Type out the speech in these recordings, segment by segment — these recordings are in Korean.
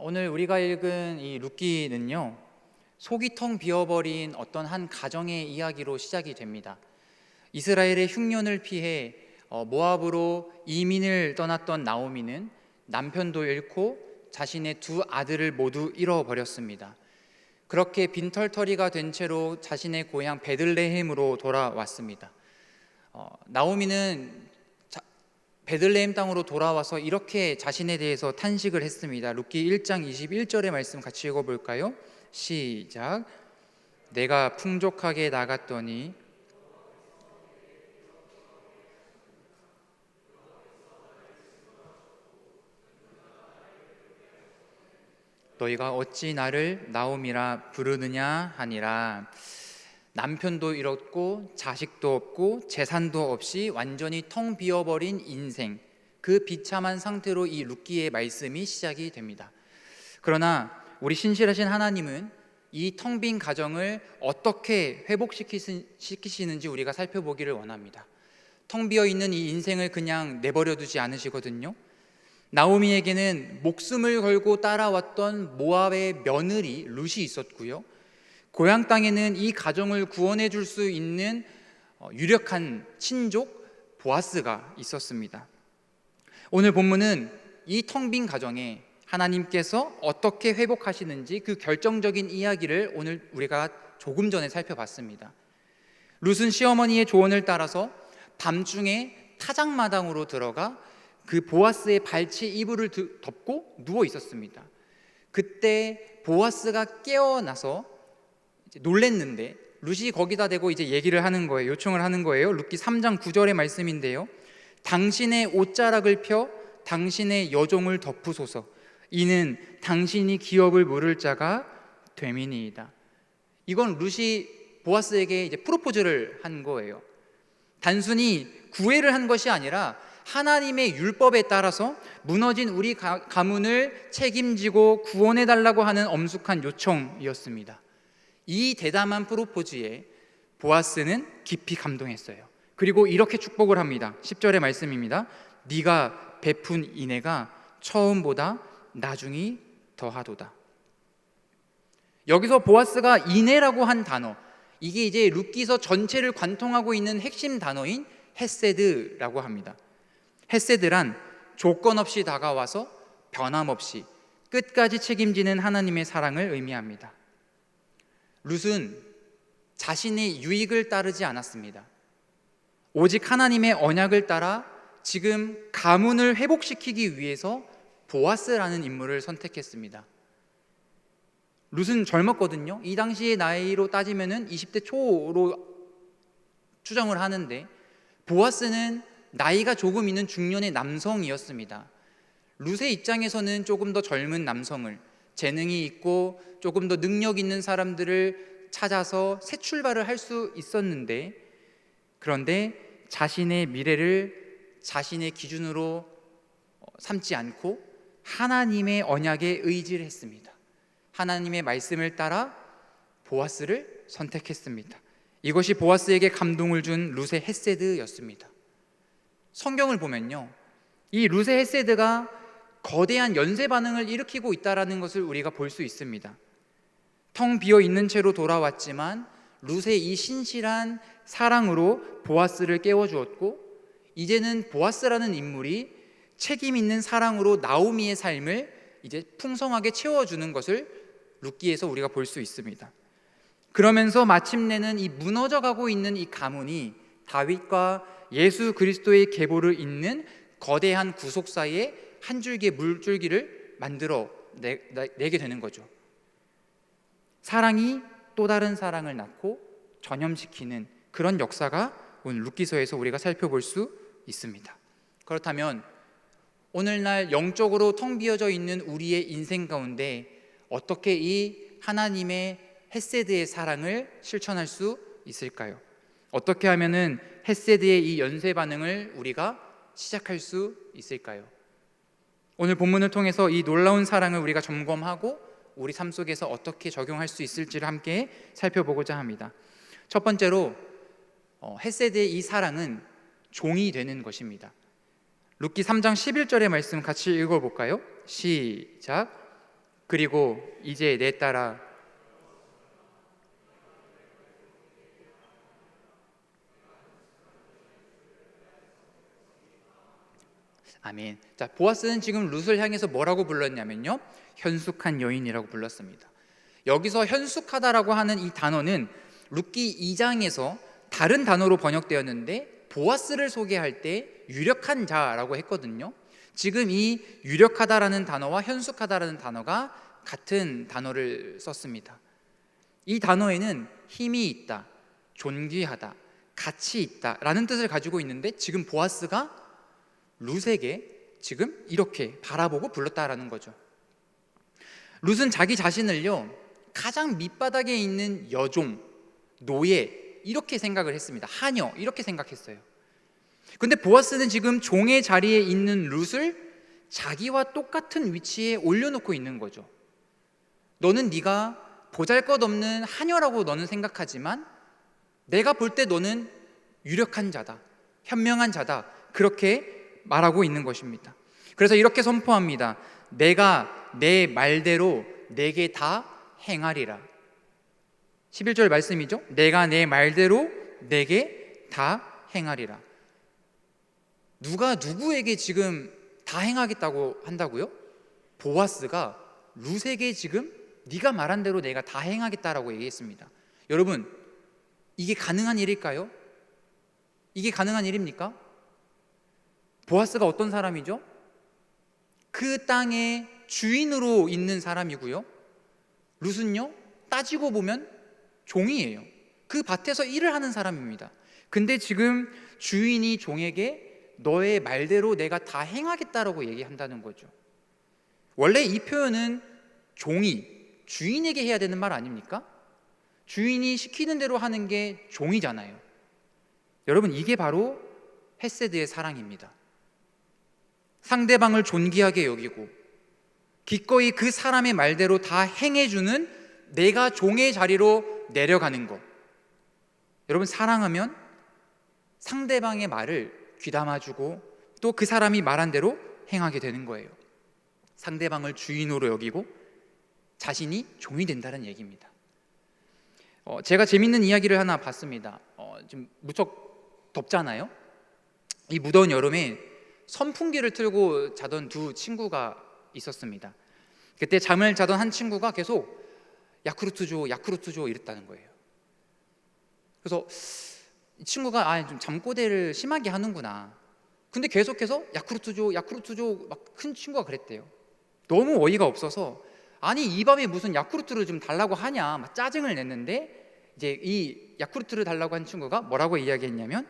오늘 우리가 읽은 이 룻기는요, 속이 텅 비어버린 어떤 한 가정의 이야기로 시작이 됩니다. 이스라엘의 흉년을 피해 모압으로 이민을 떠났던 나오미는 남편도 잃고 자신의 두 아들을 모두 잃어버렸습니다. 그렇게 빈털터리가 된 채로 자신의 고향 베들레헴으로 돌아왔습니다. 나오미는 베들레헴 땅으로 돌아와서 이렇게 자신에 대해서 탄식을 했습니다. 룻기 1장 21절의 말씀 같이 읽어볼까요? 시작. 내가 풍족하게 나갔더니 너희가 어찌 나를 나오미라 부르느냐 하니라. 남편도 잃었고 자식도 없고 재산도 없이 완전히 텅 비어버린 인생, 그 비참한 상태로 이 룻기의 말씀이 시작이 됩니다. 그러나 우리 신실하신 하나님은 이 텅 빈 가정을 어떻게 회복시키시는지 우리가 살펴보기를 원합니다. 텅 비어있는 이 인생을 그냥 내버려 두지 않으시거든요. 나오미에게는 목숨을 걸고 따라왔던 모압의 며느리 룻이 있었고요, 고향 땅에는 이 가정을 구원해 줄 수 있는 유력한 친족 보아스가 있었습니다. 오늘 본문은 이 텅 빈 가정에 하나님께서 어떻게 회복하시는지 그 결정적인 이야기를 오늘 우리가 조금 전에 살펴봤습니다. 룻은 시어머니의 조언을 따라서 밤중에 타작마당으로 들어가 그 보아스의 발치 이불을 덮고 누워 있었습니다. 그때 보아스가 깨어나서 놀랬는데 룻이 거기다 대고 이제 얘기를 하는 거예요. 요청을 하는 거예요. 룻기 3장 9절의 말씀인데요. 당신의 옷자락을 펴 당신의 여종을 덮으소서. 이는 당신이 기업을 물을 자가 됨이니이다. 이건 룻이 보아스에게 이제 프로포즈를 한 거예요. 단순히 구애를 한 것이 아니라 하나님의 율법에 따라서 무너진 우리 가문을 책임지고 구원해 달라고 하는 엄숙한 요청이었습니다. 이 대담한 프로포즈에 보아스는 깊이 감동했어요. 그리고 이렇게 축복을 합니다. 10절의 말씀입니다. 네가 베푼 인애가 처음보다 나중이 더하도다. 여기서 보아스가 인애라고 한 단어, 이게 이제 룻기서 전체를 관통하고 있는 핵심 단어인 헤세드라고 합니다. 헤세드란 조건 없이 다가와서 변함없이 끝까지 책임지는 하나님의 사랑을 의미합니다. 룻은 자신의 유익을 따르지 않았습니다. 오직 하나님의 언약을 따라 지금 가문을 회복시키기 위해서 보아스라는 인물을 선택했습니다. 룻은 젊었거든요. 이 당시의 나이로 따지면 20대 초로 추정을 하는데, 보아스는 나이가 조금 있는 중년의 남성이었습니다. 룻의 입장에서는 조금 더 젊은 남성을, 재능이 있고 조금 더 능력 있는 사람들을 찾아서 새 출발을 할 수 있었는데, 그런데 자신의 미래를 자신의 기준으로 삼지 않고 하나님의 언약에 의지를 했습니다. 하나님의 말씀을 따라 보아스를 선택했습니다. 이것이 보아스에게 감동을 준 룻의 헤세드였습니다. 성경을 보면요, 이 룻의 헤세드가 거대한 연쇄 반응을 일으키고 있다는 것을 우리가 볼 수 있습니다. 텅 비어 있는 채로 돌아왔지만 룻의 이 신실한 사랑으로 보아스를 깨워주었고, 이제는 보아스라는 인물이 책임 있는 사랑으로 나오미의 삶을 이제 풍성하게 채워주는 것을 룻기에서 우리가 볼 수 있습니다. 그러면서 마침내는 이 무너져가고 있는 이 가문이 다윗과 예수 그리스도의 계보를 잇는 거대한 구속사의 한 줄기의 물줄기를 만들어 내게 되는 거죠. 사랑이 또 다른 사랑을 낳고 전염시키는 그런 역사가 오늘 룻기서에서 우리가 살펴볼 수 있습니다. 그렇다면 오늘날 영적으로 텅 비어져 있는 우리의 인생 가운데 어떻게 이 하나님의 헤세드의 사랑을 실천할 수 있을까요? 어떻게 하면은 헤세드의 이 연쇄 반응을 우리가 시작할 수 있을까요? 오늘 본문을 통해서 이 놀라운 사랑을 우리가 점검하고 우리 삶 속에서 어떻게 적용할 수 있을지를 함께 살펴보고자 합니다. 첫 번째로 헤세드의 이 사랑은 종이 되는 것입니다. 룻기 3장 11절의 말씀 같이 읽어볼까요? 시작. 그리고 이제 내 딸아, 아멘. 자, 보아스는 지금 룻을 향해서 뭐라고 불렀냐면요, 현숙한 여인이라고 불렀습니다. 여기서 현숙하다라고 하는 이 단어는 룻기 2장에서 다른 단어로 번역되었는데 보아스를 소개할 때 유력한 자라고 했거든요. 지금 이 유력하다라는 단어와 현숙하다라는 단어가 같은 단어를 썼습니다. 이 단어에는 힘이 있다, 존귀하다, 가치 있다라는 뜻을 가지고 있는데 지금 보아스가 룻에게 지금 이렇게 바라보고 불렀다라는 거죠. 룻은 자기 자신을요, 가장 밑바닥에 있는 여종, 노예 이렇게 생각을 했습니다. 하녀 이렇게 생각했어요. 근데 보아스는 지금 종의 자리에 있는 룻을 자기와 똑같은 위치에 올려놓고 있는 거죠. 너는 네가 보잘것없는 하녀라고 너는 생각하지만 내가 볼 때 너는 유력한 자다, 현명한 자다, 그렇게 말하고 있는 것입니다. 그래서 이렇게 선포합니다. 내가 내 말대로 내게 다 행하리라. 11절 말씀이죠. 내가 내 말대로 내게 다 행하리라. 누가 누구에게 지금 다 행하겠다고 한다고요? 보아스가 룻에게 지금 네가 말한 대로 내가 다 행하겠다라고 얘기했습니다. 여러분, 이게 가능한 일일까요? 이게 가능한 일입니까? 보아스가 어떤 사람이죠? 그 땅의 주인으로 있는 사람이고요, 룻은요, 따지고 보면 종이에요. 그 밭에서 일을 하는 사람입니다. 근데 지금 주인이 종에게 너의 말대로 내가 다 행하겠다라고 얘기한다는 거죠. 원래 이 표현은 종이 주인에게 해야 되는 말 아닙니까? 주인이 시키는 대로 하는 게 종이잖아요. 여러분, 이게 바로 헤세드의 사랑입니다. 상대방을 존귀하게 여기고 기꺼이 그 사람의 말대로 다 행해주는 내가 종의 자리로 내려가는 것. 여러분, 사랑하면 상대방의 말을 귀담아주고 또 그 사람이 말한 대로 행하게 되는 거예요. 상대방을 주인으로 여기고 자신이 종이 된다는 얘기입니다. 제가 재밌는 이야기를 하나 봤습니다. 지금 무척 덥잖아요. 이 무더운 여름에 선풍기를 틀고 자던 두 친구가 있었습니다. 그때 잠을 자던 한 친구가 계속 야쿠르트 줘, 야쿠르트 줘 이랬다는 거예요. 그래서 이 친구가 좀 잠꼬대를 심하게 하는구나. 근데 계속해서 야쿠르트 줘, 야쿠르트 줘 막 큰 친구가 그랬대요. 너무 어이가 없어서 아니 이 밤에 무슨 야쿠르트를 좀 달라고 하냐 막 짜증을 냈는데 이제 이 야쿠르트를 달라고 한 친구가 뭐라고 이야기했냐면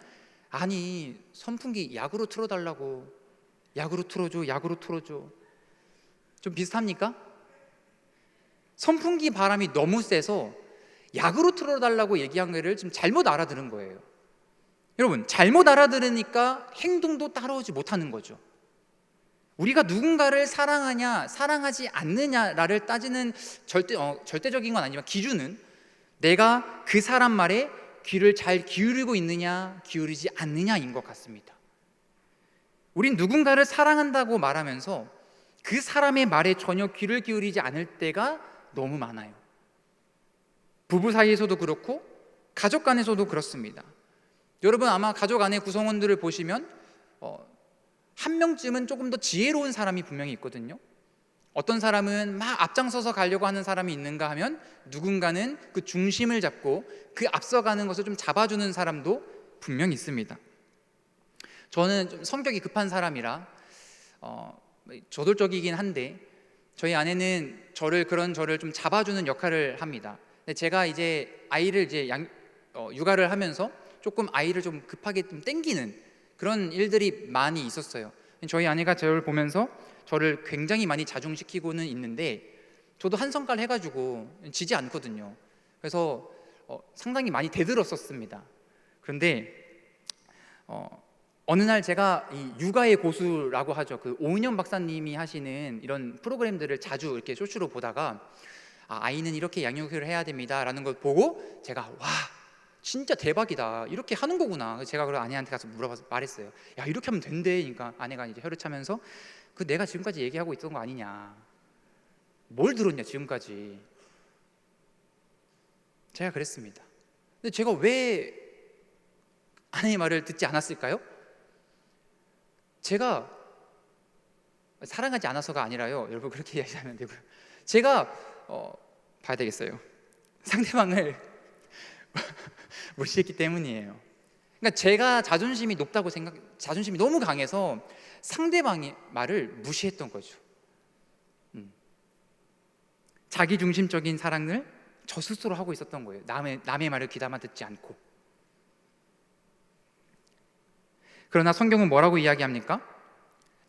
아니 선풍기 약으로 틀어달라고, 약으로 틀어줘, 약으로 틀어줘. 좀 비슷합니까? 선풍기 바람이 너무 세서 약으로 틀어달라고 얘기한 거를 지금 잘못 알아들은 거예요. 여러분, 잘못 알아들으니까 행동도 따라오지 못하는 거죠. 우리가 누군가를 사랑하냐 사랑하지 않느냐를 따지는 절대적인 건 아니지만 기준은 내가 그 사람 말에 귀를 잘 기울이고 있느냐 기울이지 않느냐인 것 같습니다. 우린 누군가를 사랑한다고 말하면서 그 사람의 말에 전혀 귀를 기울이지 않을 때가 너무 많아요. 부부 사이에서도 그렇고 가족 간에서도 그렇습니다. 여러분, 아마 가족 안의 구성원들을 보시면 한 명쯤은 조금 더 지혜로운 사람이 분명히 있거든요. 어떤 사람은 막 앞장서서 가려고 하는 사람이 있는가 하면 누군가는 그 중심을 잡고 그 앞서가는 것을 좀 잡아주는 사람도 분명히 있습니다. 저는 좀 성격이 급한 사람이라 저돌적이긴 한데 저희 아내는 저를 좀 잡아주는 역할을 합니다. 근데 제가 이제 아이를 육아를 하면서 조금 아이를 좀 급하게 좀 땡기는 그런 일들이 많이 있었어요. 저희 아내가 저를 보면서 저를 굉장히 많이 자중시키고는 있는데 저도 한 성깔 해가지고 지지 않거든요. 그래서 상당히 많이 대들었었습니다. 그런데 어느 날 제가 이 육아의 고수라고 하죠. 그 오은영 박사님이 하시는 이런 프로그램들을 자주 이렇게 쇼츠로 보다가 아이는 이렇게 양육을 해야 됩니다라는 걸 보고 제가 와 진짜 대박이다 이렇게 하는 거구나. 그래서 제가 그런 아내한테 가서 물어봐서 말했어요. 야 이렇게 하면 된대. 그러니까 아내가 이제 혀를 차면서 그 내가 지금까지 얘기하고 있던 거 아니냐. 뭘 들었냐 지금까지. 제가 그랬습니다. 근데 제가 왜 아내의 말을 듣지 않았을까요? 제가 사랑하지 않아서가 아니라요, 여러분 그렇게 이야기하면 안 되고요. 제가 봐야 되겠어요. 상대방을 무시했기 때문이에요. 그러니까 제가 자존심이 너무 강해서 상대방의 말을 무시했던 거죠. 자기 중심적인 사랑을 저 스스로 하고 있었던 거예요. 남의 말을 귀담아 듣지 않고. 그러나 성경은 뭐라고 이야기합니까?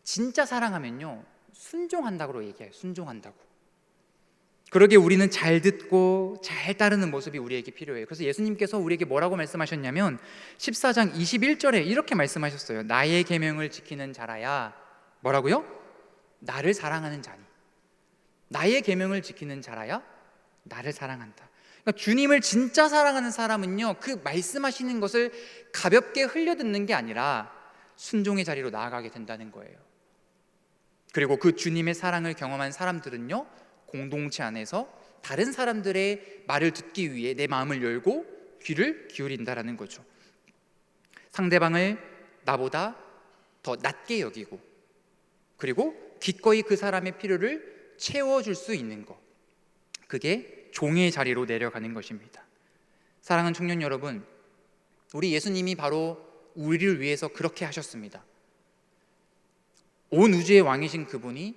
진짜 사랑하면요, 순종한다고 얘기해요. 순종한다고. 그러기에 우리는 잘 듣고 잘 따르는 모습이 우리에게 필요해요. 그래서 예수님께서 우리에게 뭐라고 말씀하셨냐면 14장 21절에 이렇게 말씀하셨어요. 나의 계명을 지키는 자라야 뭐라고요? 나를 사랑하는 자니. 나의 계명을 지키는 자라야 나를 사랑한다. 그러니까 주님을 진짜 사랑하는 사람은요, 그 말씀하시는 것을 가볍게 흘려듣는 게 아니라 순종의 자리로 나아가게 된다는 거예요. 그리고 그 주님의 사랑을 경험한 사람들은요, 공동체 안에서 다른 사람들의 말을 듣기 위해 내 마음을 열고 귀를 기울인다라는 거죠. 상대방을 나보다 더 낮게 여기고, 그리고 기꺼이 그 사람의 필요를 채워줄 수 있는 것, 그게 종의 자리로 내려가는 것입니다. 사랑하는 청년 여러분, 우리 예수님이 바로 우리를 위해서 그렇게 하셨습니다. 온 우주의 왕이신 그분이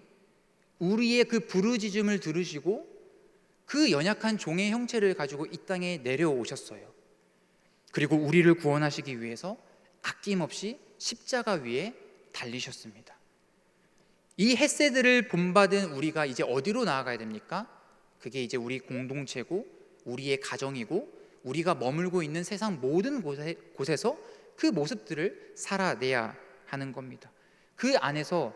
우리의 그 부르짖음을 들으시고 그 연약한 종의 형체를 가지고 이 땅에 내려오셨어요. 그리고 우리를 구원하시기 위해서 아낌없이 십자가 위에 달리셨습니다. 이 헤세드를 본받은 우리가 이제 어디로 나아가야 됩니까? 그게 이제 우리 공동체고 우리의 가정이고 우리가 머물고 있는 세상 모든 곳에서 그 모습들을 살아내야 하는 겁니다. 그 안에서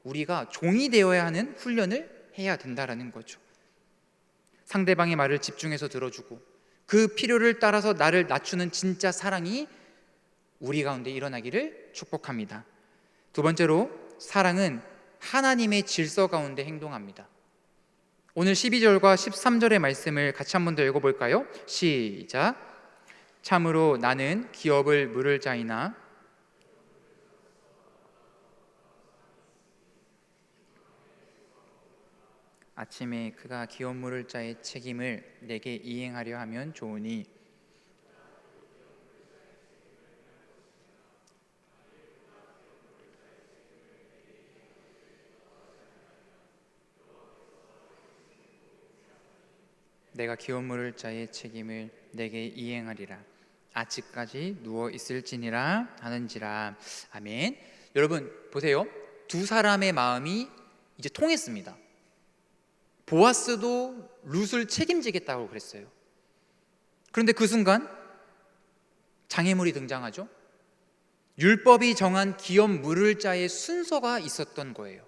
우리가 종이 되어야 하는 훈련을 해야 된다라는 거죠. 상대방의 말을 집중해서 들어주고 그 필요를 따라서 나를 낮추는 진짜 사랑이 우리 가운데 일어나기를 축복합니다. 두 번째로, 사랑은 하나님의 질서 가운데 행동합니다. 오늘 12절과 13절의 말씀을 같이 한 번 더 읽어볼까요? 시작. 참으로 나는 기업을 물을 자이나 아침에 그가 기업 물을 자의 책임을 내게 이행하려 하면 좋으니 내가 기업 물을 자의 책임을 내게 이행하리라. 아직까지 누워 있을지니라 하는지라. 아멘. 여러분 보세요. 두 사람의 마음이 이제 통했습니다. 보아스도 룻을 책임지겠다고 그랬어요. 그런데 그 순간 장애물이 등장하죠. 율법이 정한 기업 물을 자의 순서가 있었던 거예요.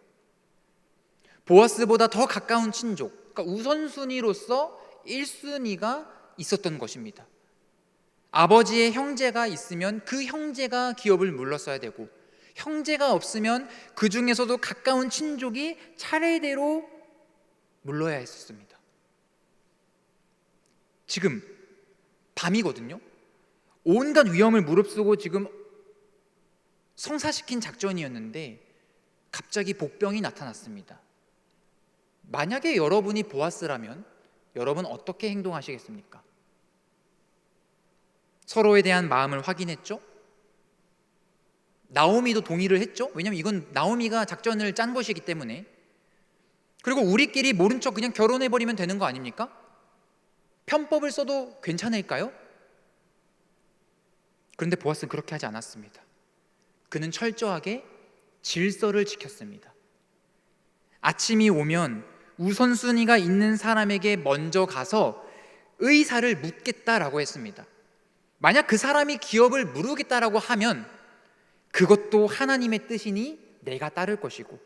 보아스보다 더 가까운 친족, 그러니까 우선순위로서 1순위가 있었던 것입니다. 아버지의 형제가 있으면 그 형제가 기업을 물렀어야 되고, 형제가 없으면 그 중에서도 가까운 친족이 차례대로 물러야 했었습니다. 지금 밤이거든요. 온갖 위험을 무릅쓰고 지금 성사시킨 작전이었는데 갑자기 복병이 나타났습니다. 만약에 여러분이 보아스라면 여러분 어떻게 행동하시겠습니까? 서로에 대한 마음을 확인했죠? 나오미도 동의를 했죠? 왜냐하면 이건 나오미가 작전을 짠 것이기 때문에. 그리고 우리끼리 모른 척 그냥 결혼해버리면 되는 거 아닙니까? 편법을 써도 괜찮을까요? 그런데 보아스는 그렇게 하지 않았습니다. 그는 철저하게 질서를 지켰습니다. 아침이 오면 우선순위가 있는 사람에게 먼저 가서 의사를 묻겠다라고 했습니다. 만약 그 사람이 기업을 물으겠다라고 하면 그것도 하나님의 뜻이니 내가 따를 것이고,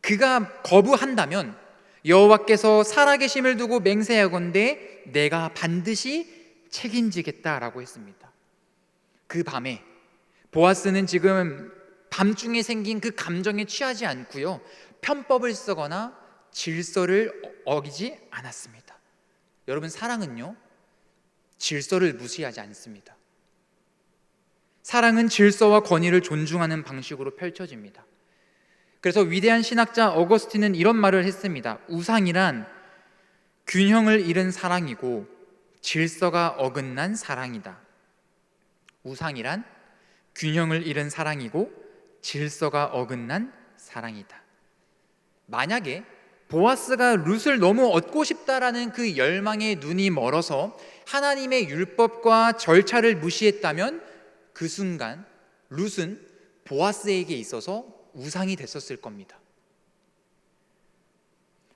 그가 거부한다면 여호와께서 살아계심을 두고 맹세하건대 내가 반드시 책임지겠다라고 했습니다. 그 밤에 보아스는 지금 밤중에 생긴 그 감정에 취하지 않고요, 편법을 쓰거나 질서를 어기지 않았습니다. 여러분, 사랑은요, 질서를 무시하지 않습니다. 사랑은 질서와 권위를 존중하는 방식으로 펼쳐집니다. 그래서 위대한 신학자 어거스틴은 이런 말을 했습니다. 우상이란 균형을 잃은 사랑이고 질서가 어긋난 사랑이다. 우상이란 균형을 잃은 사랑이고 질서가 어긋난 사랑이다. 만약에 보아스가 룻을 너무 얻고 싶다라는 그 열망에 눈이 멀어서 하나님의 율법과 절차를 무시했다면 그 순간 룻은 보아스에게 있어서 우상이 됐었을 겁니다.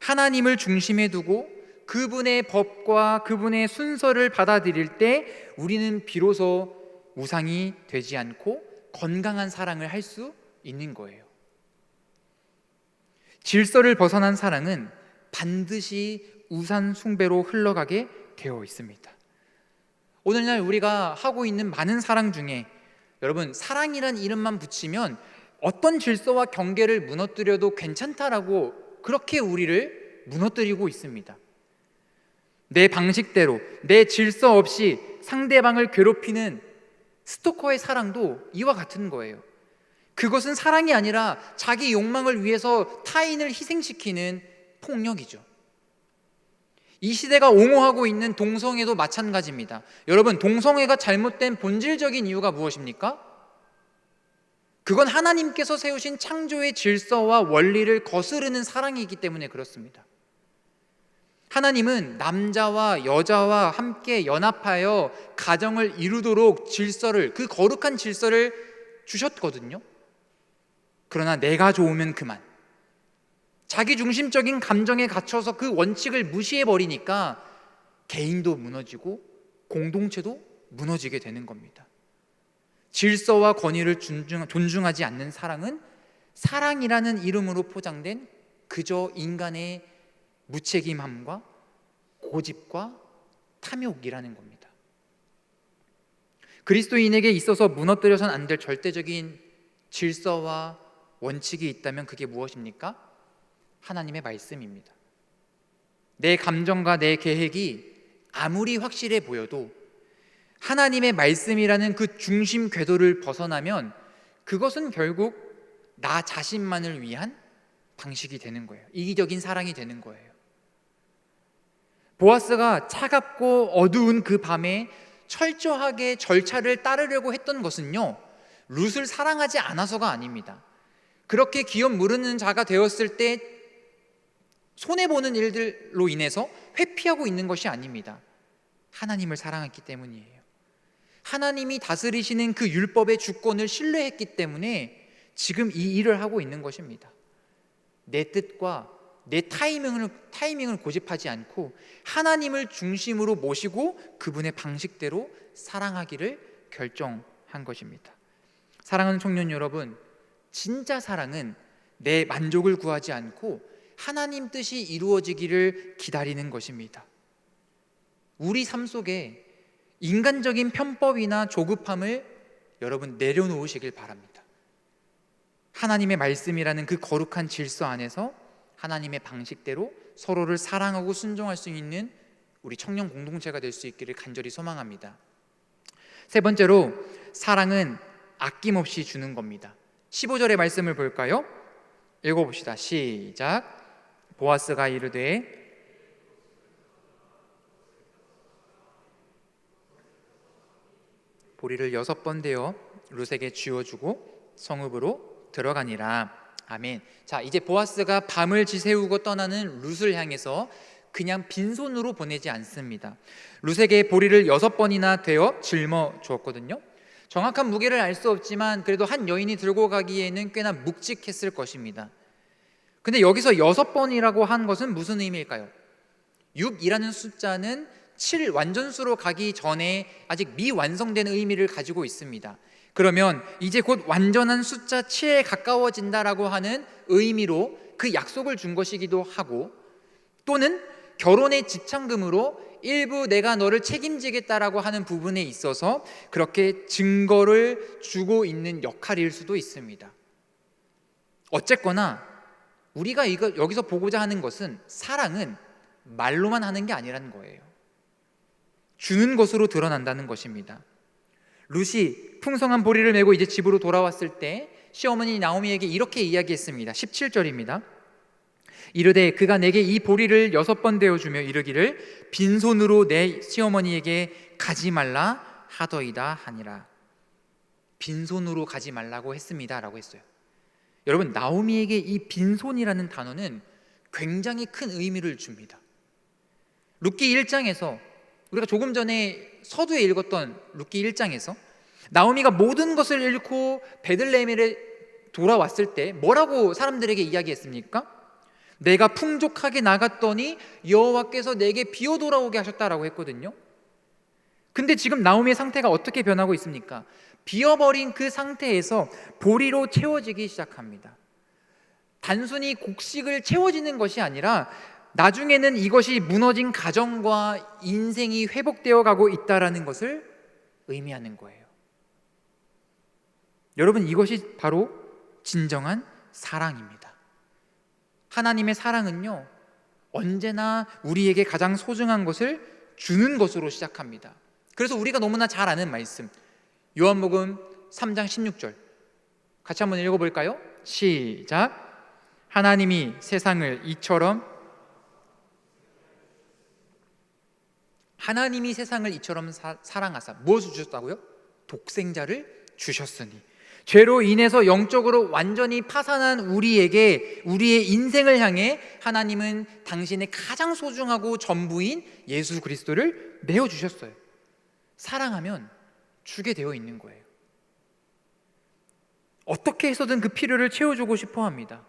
하나님을 중심에 두고 그분의 법과 그분의 순서를 받아들일 때 우리는 비로소 우상이 되지 않고 건강한 사랑을 할 수 있는 거예요. 질서를 벗어난 사랑은 반드시 우상 숭배로 흘러가게 되어 있습니다. 오늘날 우리가 하고 있는 많은 사랑 중에 여러분, 사랑이란 이름만 붙이면 어떤 질서와 경계를 무너뜨려도 괜찮다라고 그렇게 우리를 무너뜨리고 있습니다. 내 방식대로, 내 질서 없이 상대방을 괴롭히는 스토커의 사랑도 이와 같은 거예요. 그것은 사랑이 아니라 자기 욕망을 위해서 타인을 희생시키는 폭력이죠. 이 시대가 옹호하고 있는 동성애도 마찬가지입니다. 여러분, 동성애가 잘못된 본질적인 이유가 무엇입니까? 그건 하나님께서 세우신 창조의 질서와 원리를 거스르는 사랑이기 때문에 그렇습니다. 하나님은 남자와 여자와 함께 연합하여 가정을 이루도록 질서를, 그 거룩한 질서를 주셨거든요. 그러나 내가 좋으면 그만, 자기 중심적인 감정에 갇혀서 그 원칙을 무시해버리니까 개인도 무너지고 공동체도 무너지게 되는 겁니다. 질서와 권위를 존중하지 않는 사랑은 사랑이라는 이름으로 포장된 그저 인간의 무책임함과 고집과 탐욕이라는 겁니다. 그리스도인에게 있어서 무너뜨려서는 안 될 절대적인 질서와 원칙이 있다면 그게 무엇입니까? 하나님의 말씀입니다. 내 감정과 내 계획이 아무리 확실해 보여도 하나님의 말씀이라는 그 중심 궤도를 벗어나면 그것은 결국 나 자신만을 위한 방식이 되는 거예요. 이기적인 사랑이 되는 거예요. 보아스가 차갑고 어두운 그 밤에 철저하게 절차를 따르려고 했던 것은요, 룻을 사랑하지 않아서가 아닙니다. 그렇게 기업 무르는 자가 되었을 때 손해보는 일들로 인해서 회피하고 있는 것이 아닙니다. 하나님을 사랑했기 때문이에요. 하나님이 다스리시는 그 율법의 주권을 신뢰했기 때문에 지금 이 일을 하고 있는 것입니다. 내 뜻과 내 타이밍을 고집하지 않고 하나님을 중심으로 모시고 그분의 방식대로 사랑하기를 결정한 것입니다. 사랑하는 청년 여러분, 진짜 사랑은 내 만족을 구하지 않고 하나님 뜻이 이루어지기를 기다리는 것입니다. 우리 삶 속에 인간적인 편법이나 조급함을 여러분 내려놓으시길 바랍니다. 하나님의 말씀이라는 그 거룩한 질서 안에서 하나님의 방식대로 서로를 사랑하고 순종할 수 있는 우리 청년 공동체가 될 수 있기를 간절히 소망합니다. 세 번째로, 사랑은 아낌없이 주는 겁니다. 15절의 말씀을 볼까요? 읽어봅시다. 시작. 보아스가 이르되 보리를 6번 대어 룻에게 쥐어주고 성읍으로 들어가니라. 아멘. 자, 이제 보아스가 밤을 지새우고 떠나는 룻을 향해서 그냥 빈손으로 보내지 않습니다. 룻에게 보리를 6번이나 되어 짊어 주었거든요. 정확한 무게를 알 수 없지만 그래도 한 여인이 들고 가기에는 꽤나 묵직했을 것입니다. 근데 여기서 6번이라고 한 것은 무슨 의미일까요? 6이라는 숫자는 7 완전수로 가기 전에 아직 미완성된 의미를 가지고 있습니다. 그러면 이제 곧 완전한 숫자 7에 가까워진다라고 하는 의미로 그 약속을 준 것이기도 하고, 또는 결혼의 지참금으로 일부 내가 너를 책임지겠다라고 하는 부분에 있어서 그렇게 증거를 주고 있는 역할일 수도 있습니다. 어쨌거나 우리가 이거 여기서 보고자 하는 것은 사랑은 말로만 하는 게 아니라는 거예요. 주는 것으로 드러난다는 것입니다. 룻이 풍성한 보리를 메고 이제 집으로 돌아왔을 때 시어머니 나오미에게 이렇게 이야기했습니다. 17절입니다. 이르되 그가 내게 이 보리를 6번 되어주며 이르기를 빈손으로 내 시어머니에게 가지 말라 하더이다 하니라. 빈손으로 가지 말라고 했습니다 라고 했어요. 여러분, 나오미에게 이 빈손이라는 단어는 굉장히 큰 의미를 줍니다. 룻기 1장에서 우리가 조금 전에 서두에 읽었던 룻기 1장에서 나오미가 모든 것을 잃고 베들레헴에 돌아왔을 때 뭐라고 사람들에게 이야기했습니까? 내가 풍족하게 나갔더니 여호와께서 내게 비어 돌아오게 하셨다라고 했거든요. 근데 지금 나오미의 상태가 어떻게 변하고 있습니까? 비어버린 그 상태에서 보리로 채워지기 시작합니다. 단순히 곡식을 채워지는 것이 아니라 나중에는 이것이 무너진 가정과 인생이 회복되어 가고 있다는 것을 의미하는 거예요. 여러분, 이것이 바로 진정한 사랑입니다. 하나님의 사랑은요, 언제나 우리에게 가장 소중한 것을 주는 것으로 시작합니다. 그래서 우리가 너무나 잘 아는 말씀, 요한복음 3장 16절 같이 한번 읽어볼까요? 시작. 하나님이 세상을 이처럼 사랑하사 무엇을 주셨다고요? 독생자를 주셨으니 죄로 인해서 영적으로 완전히 파산한 우리에게, 우리의 인생을 향해 하나님은 당신의 가장 소중하고 전부인 예수 그리스도를 내어주셨어요. 사랑하면 주게 되어 있는 거예요. 어떻게 해서든 그 필요를 채워주고 싶어 합니다.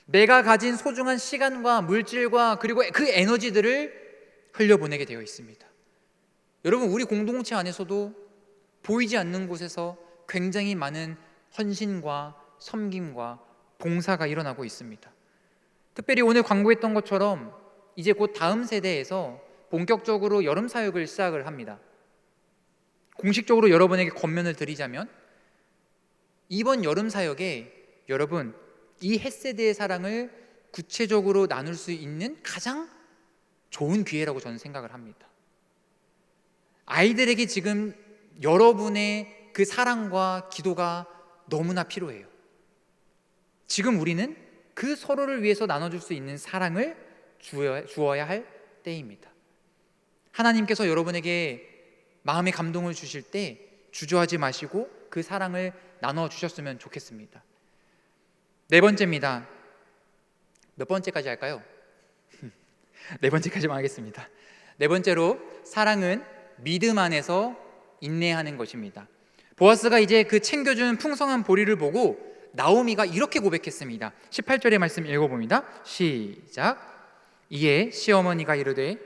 내가 가진 소중한 시간과 물질과 그리고 그 에너지들을 흘려보내게 되어 있습니다. 여러분, 우리 공동체 안에서도 보이지 않는 곳에서 굉장히 많은 헌신과 섬김과 봉사가 일어나고 있습니다. 특별히 오늘 광고했던 것처럼 이제 곧 다음 세대에서 본격적으로 여름 사역을 시작을 합니다. 공식적으로 여러분에게 권면을 드리자면 이번 여름 사역에 여러분, 이 햇세대의 사랑을 구체적으로 나눌 수 있는 가장 좋은 기회라고 저는 생각을 합니다. 아이들에게 지금 여러분의 그 사랑과 기도가 너무나 필요해요. 지금 우리는 그 서로를 위해서 나눠줄 수 있는 사랑을 주어야 할 때입니다. 하나님께서 여러분에게 마음의 감동을 주실 때 주저하지 마시고 그 사랑을 나눠주셨으면 좋겠습니다. 네 번째입니다. 몇 번째까지 할까요? 네 번째까지만 하겠습니다. 네 번째로, 사랑은 믿음 안에서 인내하는 것입니다. 보아스가 이제 그 챙겨준 풍성한 보리를 보고 나오미가 이렇게 고백했습니다. 18절의 말씀 읽어봅니다. 시작. 이에 시어머니가 이르되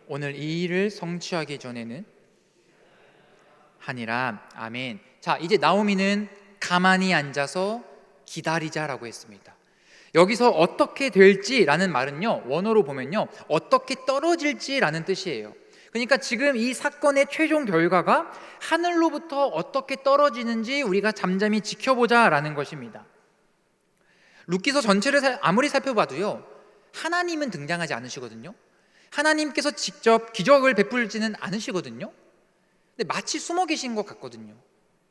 오늘 이 일을 성취하기 전에는 하니라. 아멘. 자, 이제 나오미는 가만히 앉아서 기다리자라고 했습니다. 여기서 어떻게 될지라는 말은요, 원어로 보면요, 어떻게 떨어질지라는 뜻이에요. 그러니까 지금 이 사건의 최종 결과가 하늘로부터 어떻게 떨어지는지 우리가 잠잠히 지켜보자라는 것입니다. 룻기서 전체를 아무리 살펴봐도요, 하나님은 등장하지 않으시거든요. 하나님께서 직접 기적을 베풀지는 않으시거든요. 근데 마치 숨어 계신 것 같거든요.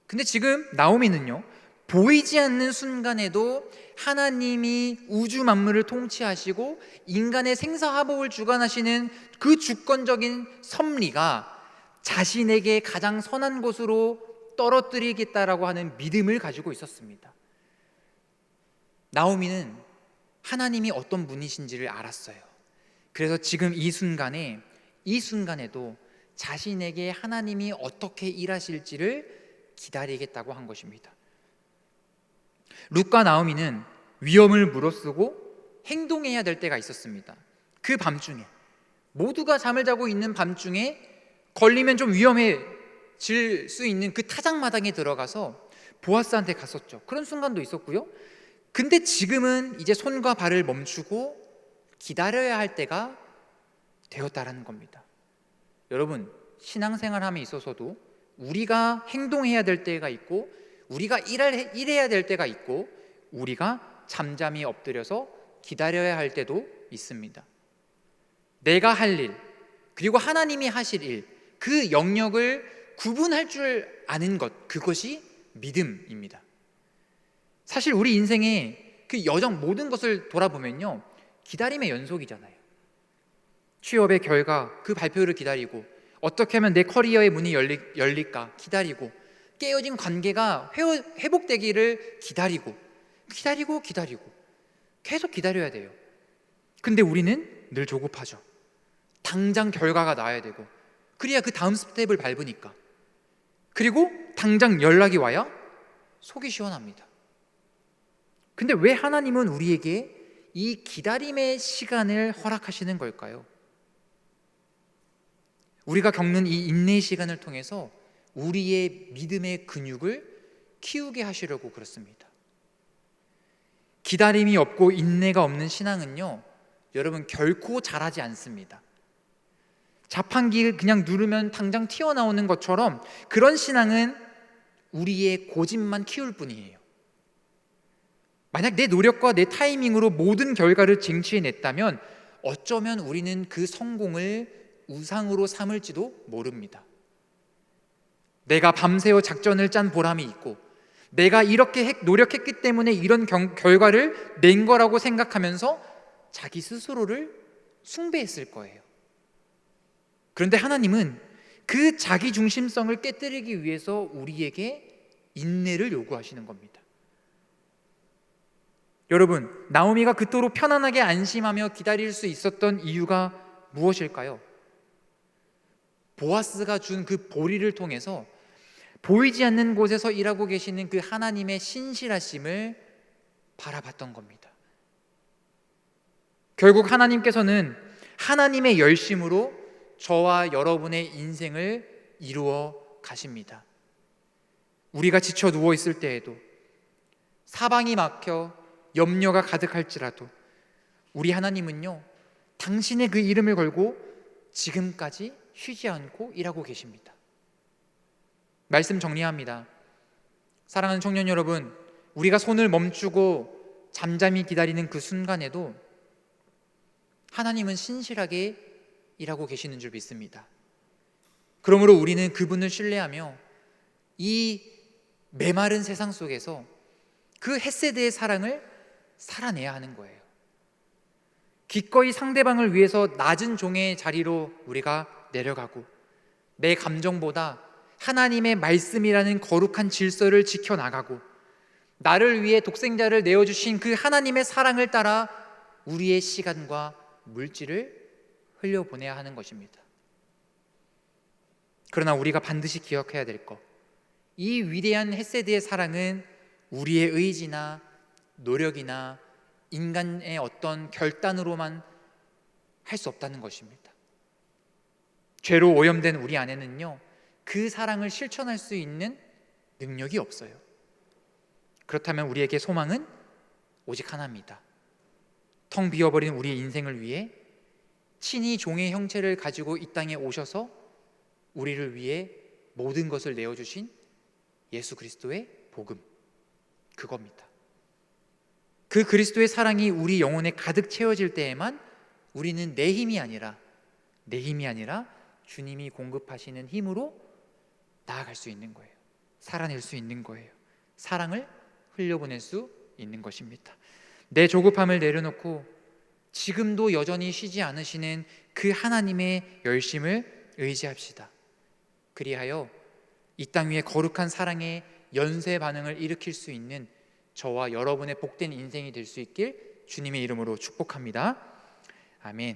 근데 지금 나오미는요, 보이지 않는 순간에도 하나님이 우주 만물을 통치하시고 인간의 생사화복을 주관하시는 그 주권적인 섭리가 자신에게 가장 선한 곳으로 떨어뜨리겠다라고 하는 믿음을 가지고 있었습니다. 나오미는 하나님이 어떤 분이신지를 알았어요. 그래서 지금 이 순간에도 자신에게 하나님이 어떻게 일하실지를 기다리겠다고 한 것입니다. 룻과 나오미는 위험을 무릅쓰고 행동해야 될 때가 있었습니다. 그 밤중에, 모두가 잠을 자고 있는 밤중에 걸리면 좀 위험해질 수 있는 그 타작마당에 들어가서 보아스한테 갔었죠. 그런 순간도 있었고요. 근데 지금은 이제 손과 발을 멈추고 기다려야 할 때가 되었다라는 겁니다. 여러분, 신앙생활함에 있어서도 우리가 행동해야 될 때가 있고, 우리가 일해야 될 때가 있고, 우리가 잠잠히 엎드려서 기다려야 할 때도 있습니다. 내가 할 일, 그리고 하나님이 하실 일, 그 영역을 구분할 줄 아는 것, 그것이 믿음입니다. 사실 우리 인생의 그 여정 모든 것을 돌아보면요, 기다림의 연속이잖아요. 취업의 결과, 그 발표를 기다리고, 어떻게 하면 내 커리어의 문이 열릴까 기다리고, 깨어진 관계가 회복되기를 기다리고 계속 기다려야 돼요. 근데 우리는 늘 조급하죠. 당장 결과가 나야 되고, 그래야 그 다음 스텝을 밟으니까. 그리고 당장 연락이 와야 속이 시원합니다. 근데 왜 하나님은 우리에게 이 기다림의 시간을 허락하시는 걸까요? 우리가 겪는 이 인내의 시간을 통해서 우리의 믿음의 근육을 키우게 하시려고 그렇습니다. 기다림이 없고 인내가 없는 신앙은요, 여러분 결코 자라지 않습니다. 자판기를 그냥 누르면 당장 튀어나오는 것처럼 그런 신앙은 우리의 고집만 키울 뿐이에요. 만약 내 노력과 내 타이밍으로 모든 결과를 쟁취해냈다면 어쩌면 우리는 그 성공을 우상으로 삼을지도 모릅니다. 내가 밤새워 작전을 짠 보람이 있고, 내가 이렇게 노력했기 때문에 이런 결과를 낸 거라고 생각하면서 자기 스스로를 숭배했을 거예요. 그런데 하나님은 그 자기 중심성을 깨뜨리기 위해서 우리에게 인내를 요구하시는 겁니다. 여러분, 나오미가 그토록 편안하게 안심하며 기다릴 수 있었던 이유가 무엇일까요? 보아스가 준 그 보리를 통해서 보이지 않는 곳에서 일하고 계시는 그 하나님의 신실하심을 바라봤던 겁니다. 결국 하나님께서는 하나님의 열심으로 저와 여러분의 인생을 이루어 가십니다. 우리가 지쳐 누워 있을 때에도, 사방이 막혀 염려가 가득할지라도 우리 하나님은요, 당신의 그 이름을 걸고 지금까지 쉬지 않고 일하고 계십니다. 말씀 정리합니다. 사랑하는 청년 여러분, 우리가 손을 멈추고 잠잠히 기다리는 그 순간에도 하나님은 신실하게 일하고 계시는 줄 믿습니다. 그러므로 우리는 그분을 신뢰하며 이 메마른 세상 속에서 그 헷세드의 사랑을 살아내야 하는 거예요. 기꺼이 상대방을 위해서 낮은 종의 자리로 우리가 내려가고, 내 감정보다 하나님의 말씀이라는 거룩한 질서를 지켜나가고, 나를 위해 독생자를 내어주신 그 하나님의 사랑을 따라 우리의 시간과 물질을 흘려보내야 하는 것입니다. 그러나 우리가 반드시 기억해야 될 것, 이 위대한 헷세드의 사랑은 우리의 의지나 노력이나 인간의 어떤 결단으로만 할 수 없다는 것입니다. 죄로 오염된 우리 안에는요, 그 사랑을 실천할 수 있는 능력이 없어요. 그렇다면 우리에게 소망은 오직 하나입니다. 텅 비어버린 우리의 인생을 위해 친히 종의 형체를 가지고 이 땅에 오셔서 우리를 위해 모든 것을 내어주신 예수 그리스도의 복음, 그겁니다. 그 그리스도의 사랑이 우리 영혼에 가득 채워질 때에만 우리는 내 힘이 아니라 주님이 공급하시는 힘으로 나아갈 수 있는 거예요. 살아낼 수 있는 거예요. 사랑을 흘려보낼 수 있는 것입니다. 내 조급함을 내려놓고 지금도 여전히 쉬지 않으시는 그 하나님의 열심을 의지합시다. 그리하여 이 땅 위에 거룩한 사랑의 연쇄 반응을 일으킬 수 있는 저와 여러분의 복된 인생이 될 수 있길 주님의 이름으로 축복합니다. 아멘.